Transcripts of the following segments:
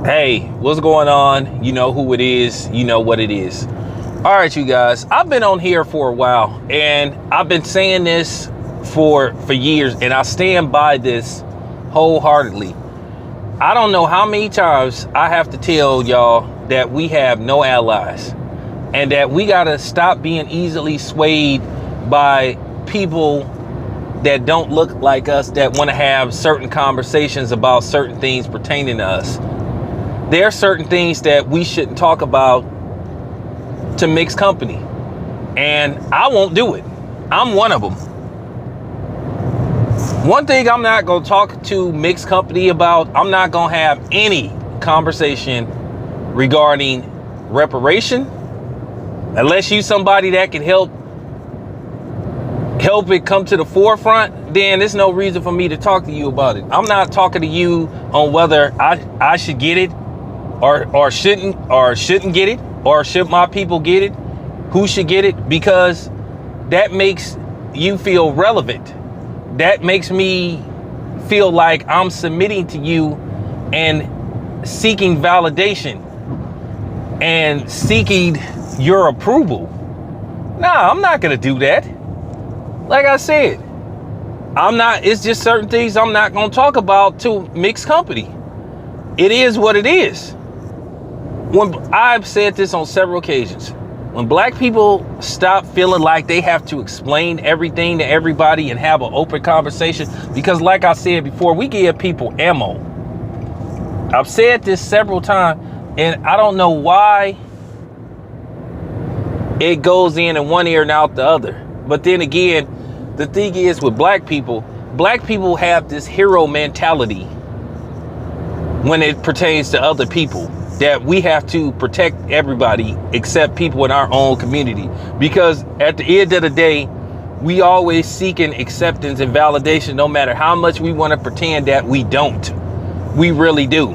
Hey, what's going on? You know who it is, you know what it is. All right, you guys, I've been on here for a while and I've been saying this for years, and I stand by this wholeheartedly. I don't know how many times I have to tell y'all that we have no allies and that we got to stop being easily swayed by people that don't look like us, that want to have certain conversations about certain things pertaining to us. There are certain things that we shouldn't talk about to mix company, and I won't do it. I'm one of them. One thing I'm not going to talk to mixed company about, I'm not going to have any conversation regarding reparation unless you somebody that can help it come to the forefront. Then there's no reason for me to talk to you about it. I'm not talking to you on whether I should get it or shouldn't get it, or should my people get it, who should get it, because that makes you feel relevant. That makes me feel like I'm submitting to you and seeking validation and seeking your approval. Nah, I'm not gonna do that. Like I said, it's just certain things I'm not gonna talk about to mixed company. It is what it is. When I've said this on several occasions, when black people stop feeling like they have to explain everything to everybody and have an open conversation, because like I said before, we give people ammo. I've said this several times, and I don't know why it goes in one ear and out the other. But then again, the thing is with black people have this hero mentality when it pertains to other people, that we have to protect everybody except people in our own community. Because at the end of the day, we always seeking acceptance and validation, no matter how much we want to pretend that we don't. We really do.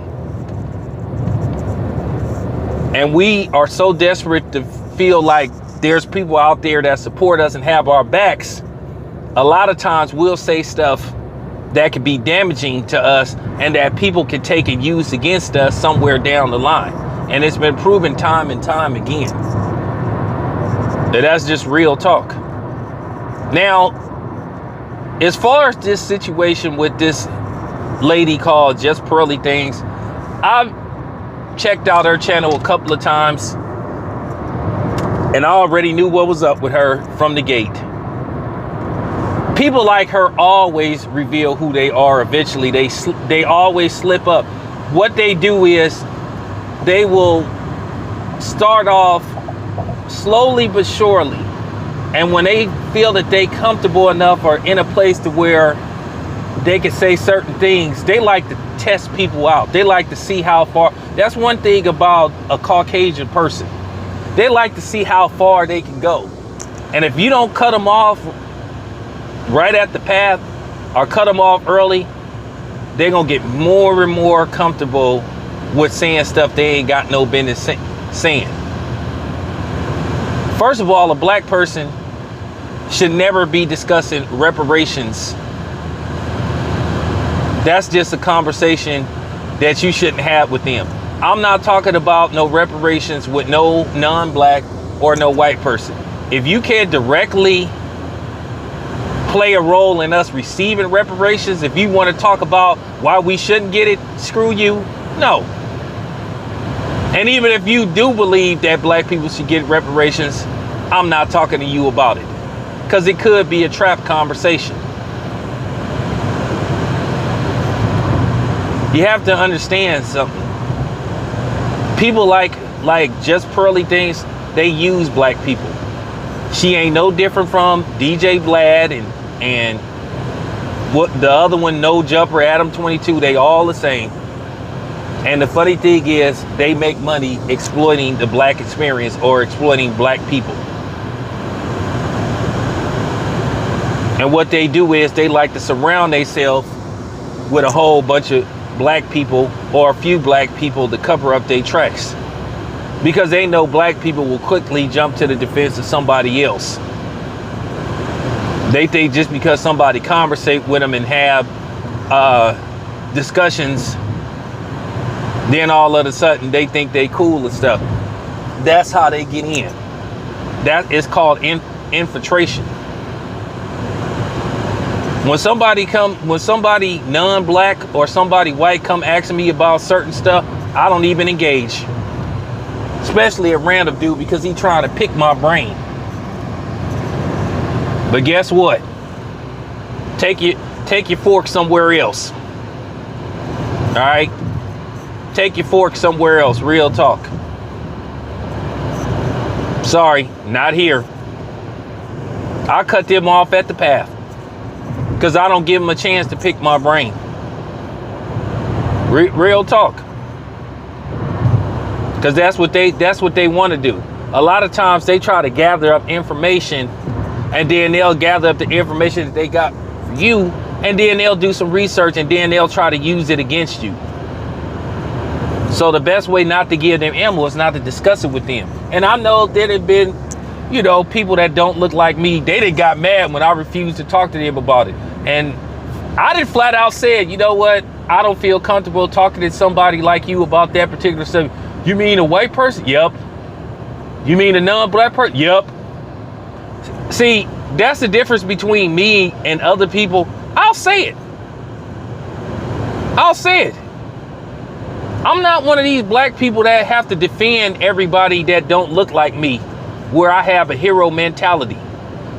And we are so desperate to feel like there's people out there that support us and have our backs. A lot of times we'll say stuff that could be damaging to us and that people can take and use against us somewhere down the line. And it's been proven time and time again that that's just real talk. Now, as far as this situation with this lady called Just Pearly Things, I've checked out her channel a couple of times and I already knew what was up with her from the gate. People like her always reveal who they are. Eventually, they always slip up. What they do is they will start off slowly but surely. And when they feel that they comfortable enough or in a place to where they can say certain things, they like to test people out. They like to see how far. That's one thing about a Caucasian person. They like to see how far they can go. And if you don't cut them off right at the path or cut them off early, they're gonna get more and more comfortable with saying stuff they ain't got no business saying. First of all, a black person should never be discussing reparations. That's just a conversation that you shouldn't have with them. I'm not talking about no reparations with no non-black or no white person. If you can't directly play a role in us receiving reparations, if you want to talk about why we shouldn't get it, screw you. No. And even if you do believe that black people should get reparations, I'm not talking to you about it, because it could be a trap conversation. You have to understand something. People like Just Pearly Things, they use black people. She ain't no different from DJ Vlad and what the other one, No Jumper, Adam 22. They all the same. And the funny thing is, they make money exploiting the black experience or exploiting black people. And what they do is they like to surround themselves with a whole bunch of black people or a few black people to cover up their tracks, because they know black people will quickly jump to the defense of somebody else. They think just because somebody conversate with them and have discussions Then all of a sudden they think they cool and stuff. That's how they get in. That is called infiltration. When somebody non-black or somebody white come asking me about certain stuff, I don't even engage. Especially a random dude, because he trying to pick my brain. But guess what? Take your fork somewhere else. All right? Take your fork somewhere else. Real talk. Sorry, not here. I cut them off at the path, because I don't give them a chance to pick my brain. Real talk. Because that's what they want to do. A lot of times they try to gather up information, and then they'll gather up the information that they got for you, and then they'll do some research, and then they'll try to use it against you. So the best way not to give them ammo is not to discuss it with them. And I know there have been, people that don't look like me. They done got mad when I refused to talk to them about it. And I did flat out said, you know what? I don't feel comfortable talking to somebody like you about that particular stuff. You mean a white person? Yep. You mean a non-black person? Yep. See, that's the difference between me and other people. I'll say it. I'll say it. I'm not one of these black people that have to defend everybody that don't look like me, where I have a hero mentality,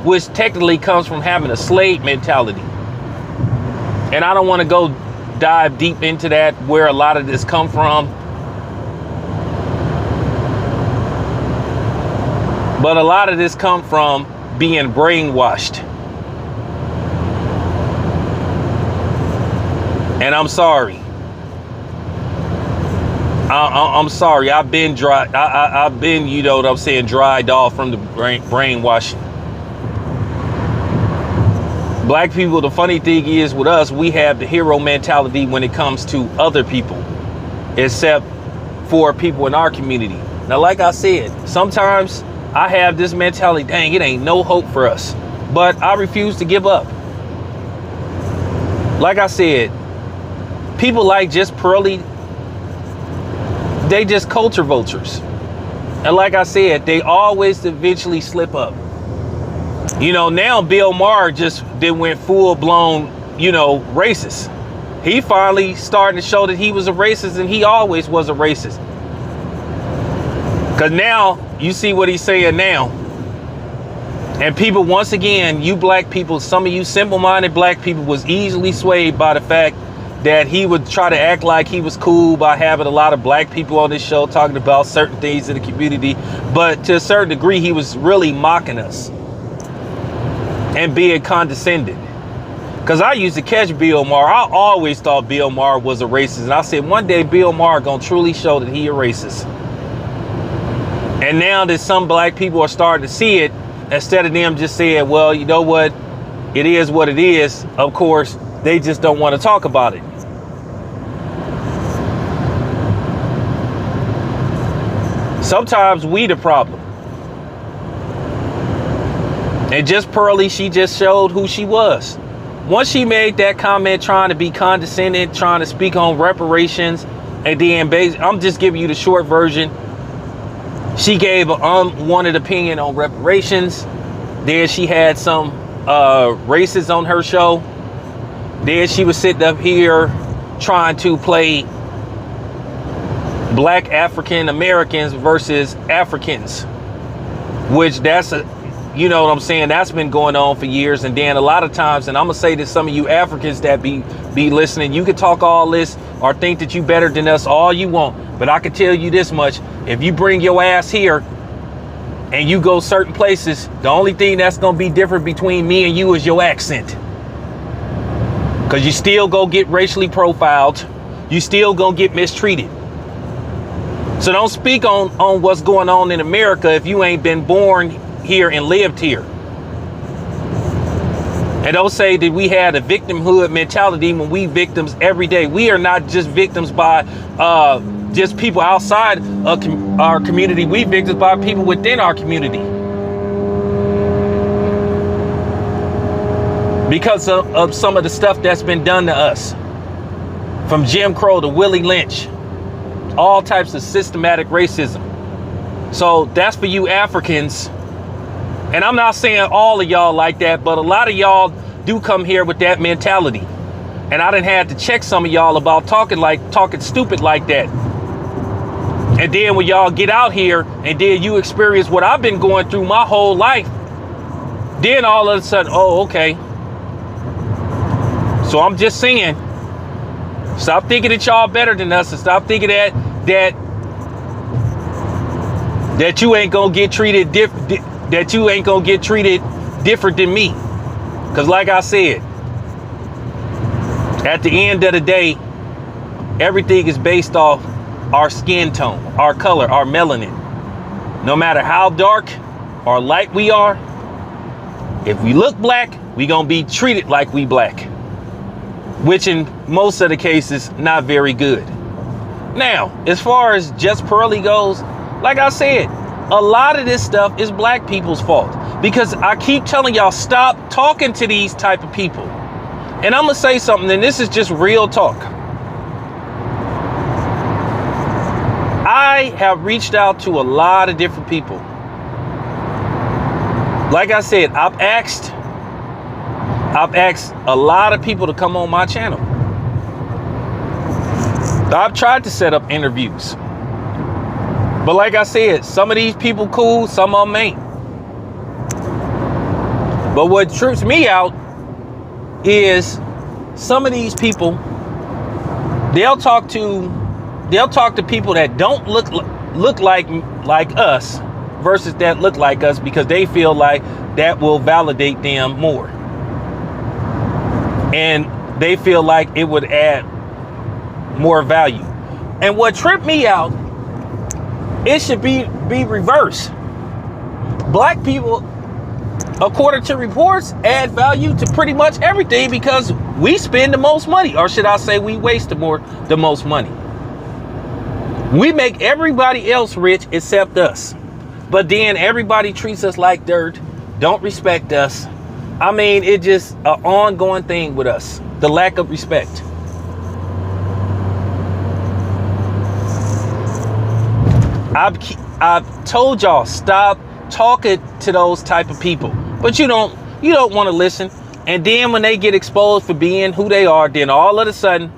which technically comes from having a slave mentality. And I don't want to go dive deep into that, where a lot of this come from. But a lot of this come from being brainwashed. And I'm sorry. I'm sorry. I've been dry. I've been, dried off from the brainwashing. Black people, the funny thing is with us, we have the hero mentality when it comes to other people, except for people in our community. Now, like I said, sometimes I have this mentality, dang, it ain't no hope for us. But I refuse to give up. Like I said, people like just Pearly, they just culture vultures. And like I said, they always eventually slip up. Now Bill Maher just went full blown, racist. He finally starting to show that he was a racist, and he always was a racist. Because now you see what he's saying now. And people, once again, you black people, some of you simple-minded black people was easily swayed by the fact that he would try to act like he was cool by having a lot of black people on this show talking about certain things in the community. But to a certain degree, he was really mocking us and being condescending. Because I used to catch Bill Maher. I always thought Bill Maher was a racist. And I said, one day Bill Maher gonna truly show that he a racist. And now that some black people are starting to see it, instead of them just saying, well, you know what? It is what it is. Of course, they just don't want to talk about it. Sometimes we the problem. And just Pearly, she just showed who she was. Once she made that comment trying to be condescending, trying to speak on reparations, and then I'm just giving you the short version. She gave an unwanted opinion on reparations. Then she had some racists on her show. Then she was sitting up here trying to play black African Americans versus Africans, which that's you know what I'm saying, that's been going on for years. And then a lot of times, and I'm gonna say to some of you Africans that be listening, you can talk all this or think that you better than us all you want, but I can tell you this much: if you bring your ass here and you go certain places, the only thing that's gonna be different between me and you is your accent. Because you still go get racially profiled, you still gonna get mistreated. So don't speak on what's going on in America if you ain't been born here and lived here. And don't say that we had a victimhood mentality when we victims every day. We are not just victims by just people outside of our community. We victims by people within our community. Because of some of the stuff that's been done to us. From Jim Crow to Willie Lynch. all types of systematic racism. So that's for you Africans. And I'm not saying all of y'all like that, but a lot of y'all do come here with that mentality. And I done had to check some of y'all about talking stupid like that. And then when y'all get out here and then you experience what I've been going through my whole life, then all of a sudden, oh, okay. So I'm just saying, stop thinking that y'all better than us, and stop thinking that you ain't gonna get treated different than me. Because like I said, at the end of the day, everything is based off our skin tone, our color, our melanin. No matter how dark or light we are, if we look black, we gonna be treated like we black, which in most of the cases, not very good. Now, as far as just Pearly goes, like I said, a lot of this stuff is black people's fault, because I keep telling y'all, stop talking to these type of people. And I'm gonna say something, and this is just real talk. I have reached out to a lot of different people. Like I said, I've asked a lot of people to come on my channel. I've tried to set up interviews. But like I said, some of these people cool, some of them ain't. But what trips me out is some of these people, they'll talk to people that don't look like us versus that look like us, because they feel like that will validate them more. And they feel like it would add more value. And what tripped me out, it should be reversed. Black people, according to reports, add value to pretty much everything, because we spend the most money, or should I say we waste the most money. We make everybody else rich except us. But then everybody treats us like dirt, don't respect us. I mean, it's just an ongoing thing with us, the lack of respect. I've told y'all, stop talking to those type of people, but you don't want to listen. And then when they get exposed for being who they are, then all of a sudden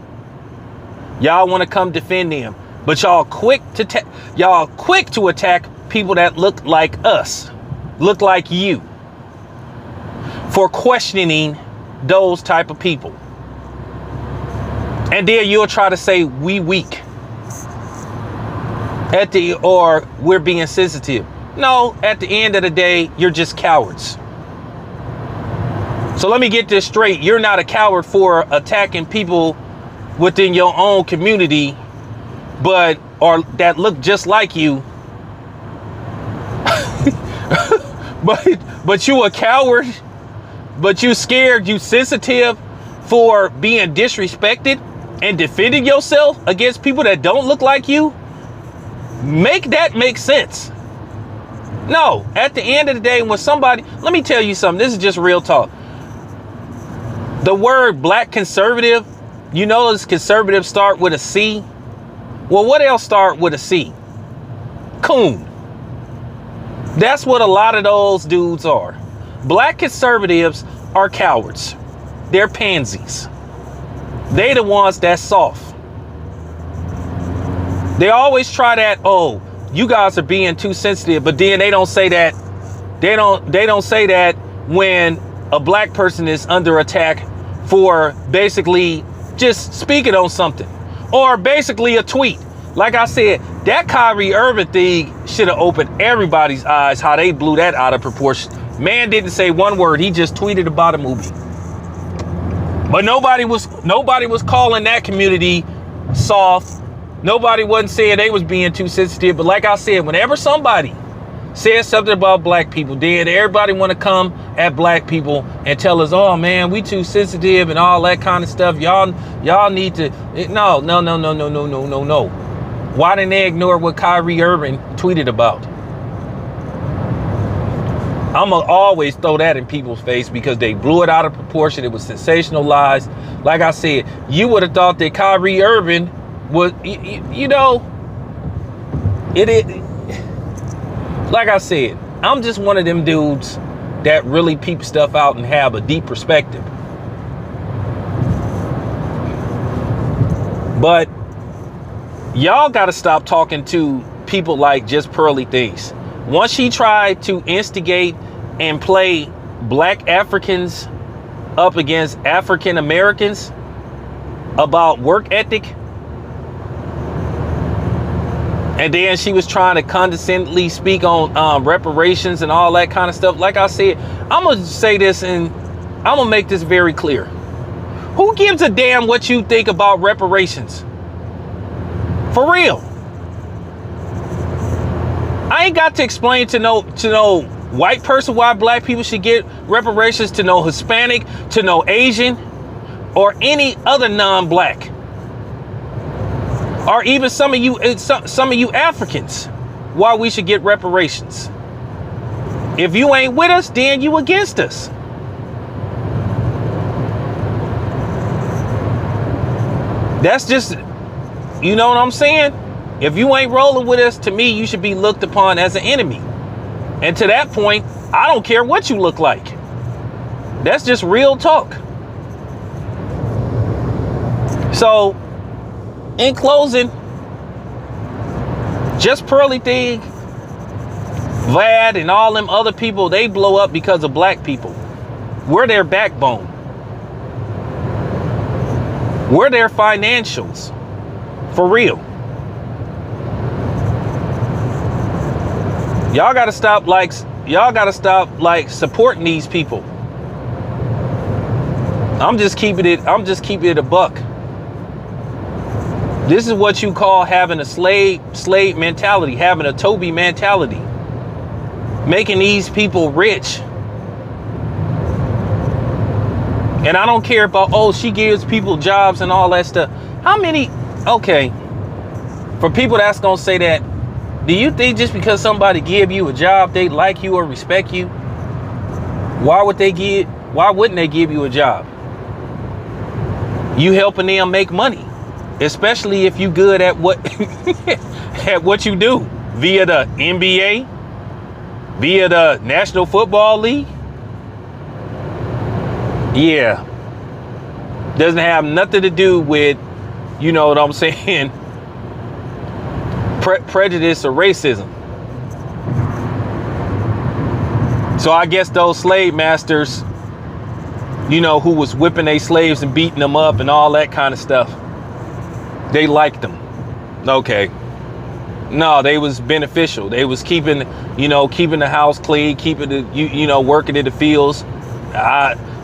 y'all want to come defend them. But y'all quick to attack people that look like us, look like you, for questioning those type of people. And then you'll try to say we weak or we're being sensitive. No, at the end of the day, you're just cowards. So let me get this straight. You're not a coward for attacking people within your own community, or that look just like you. but you a coward, but you scared, you sensitive for being disrespected and defending yourself against people that don't look like you. Make that make sense. No, at the end of the day, when somebody, let me tell you something, this is just real talk. The word black conservative, you notice conservative start with a C. Well, what else start with a C? Coon. That's what a lot of those dudes are. Black conservatives are cowards. They're pansies. They the ones that's soft. They always try that, oh, you guys are being too sensitive, but then they don't say that. They don't say that when a black person is under attack for basically just speaking on something, or basically a tweet. Like I said, that Kyrie Irving thing should have opened everybody's eyes, how they blew that out of proportion. Man didn't say one word. He just tweeted about a movie. But nobody was calling that community soft. Nobody wasn't saying they was being too sensitive. But like I said, whenever somebody says something about black people, then everybody want to come at black people and tell us, oh man, we too sensitive and all that kind of stuff. Y'all need to, no. Why didn't they ignore what Kyrie Irving tweeted about? I'm gonna always throw that in people's face because they blew it out of proportion. It was sensationalized. Like I said, you would have thought that Kyrie Irving was, It is, like I said, I'm just one of them dudes that really peep stuff out and have a deep perspective. But y'all got to stop talking to people like just pearly things. Once she tried to instigate and play black Africans up against African Americans about work ethic, and then she was trying to condescendingly speak on reparations and all that kind of stuff. Like I said, I'm going to say this and I'm going to make this very clear. Who gives a damn what you think about reparations? For real. I ain't got to explain to no white person why black people should get reparations, to no Hispanic, to no Asian, or any other non-black, or even some of you Africans, why we should get reparations. If you ain't with us, then you against us. That's just, you know what I'm saying? If you ain't rolling with us, to me, you should be looked upon as an enemy. And to that point, I don't care what you look like. That's just real talk. So, in closing, just Pearly Thing, Vlad, and all them other people, they blow up because of black people. We're their backbone. We're their financials. For real. Y'all gotta stop supporting these people. I'm just keeping it a buck. This is what you call having a slave mentality, having a Toby mentality. Making these people rich. And I don't care about, oh, she gives people jobs and all that stuff. How many, okay, for people that's gonna say that, do you think just because somebody give you a job, they like you or respect you? Why wouldn't they give you a job? You helping them make money, especially if you good at what at what you do, via the NBA, via the National Football League. Yeah, doesn't have nothing to do with, you know what I'm saying, prejudice or racism. So I guess those slave masters, you know, who was whipping their slaves and beating them up and all that kind of stuff, they liked them. Okay. No, they was beneficial. They was keeping the house clean, keeping the, you know, working in the fields,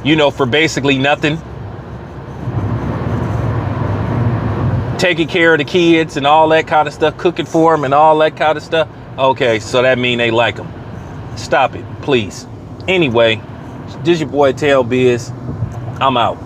you know, for basically nothing. Taking care of the kids and all that kind of stuff, cooking for them and all that kind of stuff. Okay, so that mean they like them. Stop it, please. Anyway, this your boy Tail Biz. I'm out.